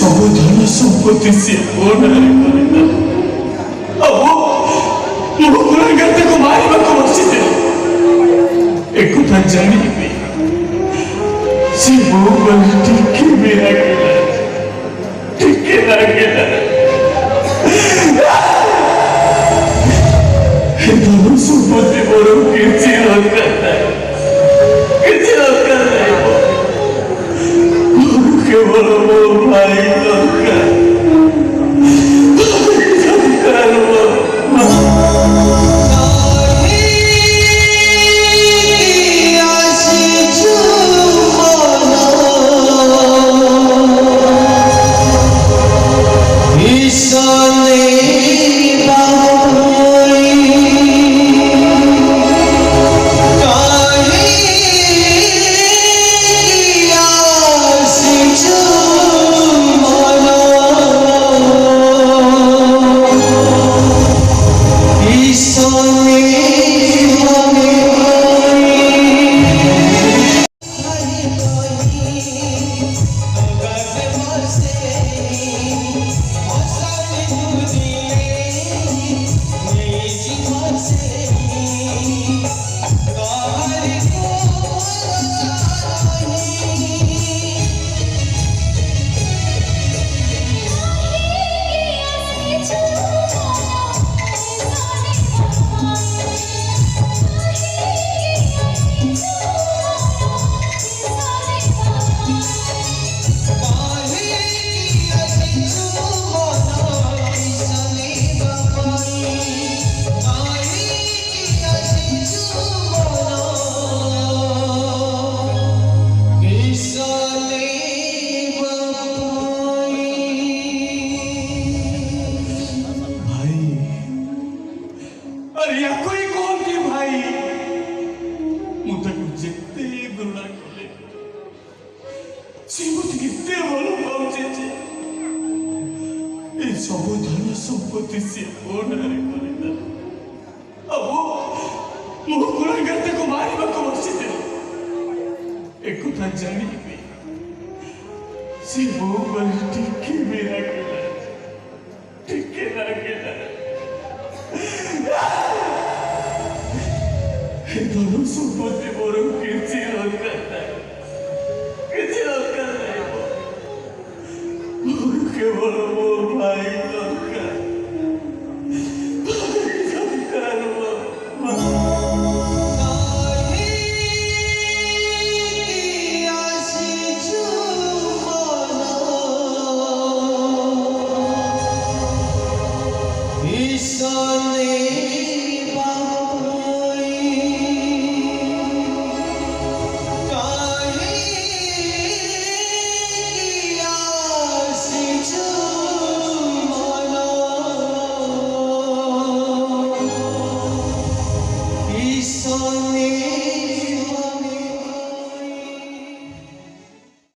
ସବୁ ଧନ ସମ୍ପତ୍ତି ସେ ପୁଅନାରେ କରିଦେଲା। ମୁଁ ଗୁଣାଗାର ତାକୁ ମାରିବାକୁ ବସିଥିଲି। ଏକଥା ଜାଣିବି ସେ ମୋ ଉପରେ ଟିକେ ବି ରାଗିଲା, ଟିକେ ରାଗିଲା। ଧନ ସମ୍ପତ୍ତି ମୋର କିଛି ଦରକାର ନାହିଁ, କିଛି ଦରକାର ନାହିଁ। ମୋର କେବଳ ମୋ ଭାଇ ଦରକାର, ଦରକାର ମୋ ସବୁ ଧନ ସମ୍ପତ୍ତି ସେ ପୁଅନାରେ କରିଦେଲା। ମୁଁ ଗୁଣାଗାର ତାକୁ ମାରିବାକୁ ବସିଥିଲି। ଏକଥା ଜାଣିବି ସେ ମୋ ଉପରେ ଟିକେ ବି ରାଗିଲା, ଟିକେ ରାଗିଲା। ଧନ ସମ୍ପତ୍ତି ମୋର କିଛି ଦରକାର ନାହିଁ, କିଛି ଦରକାର ନାହିଁ। ମୋର କେବଳ ମୋ ଭାଇ ଦରକାର।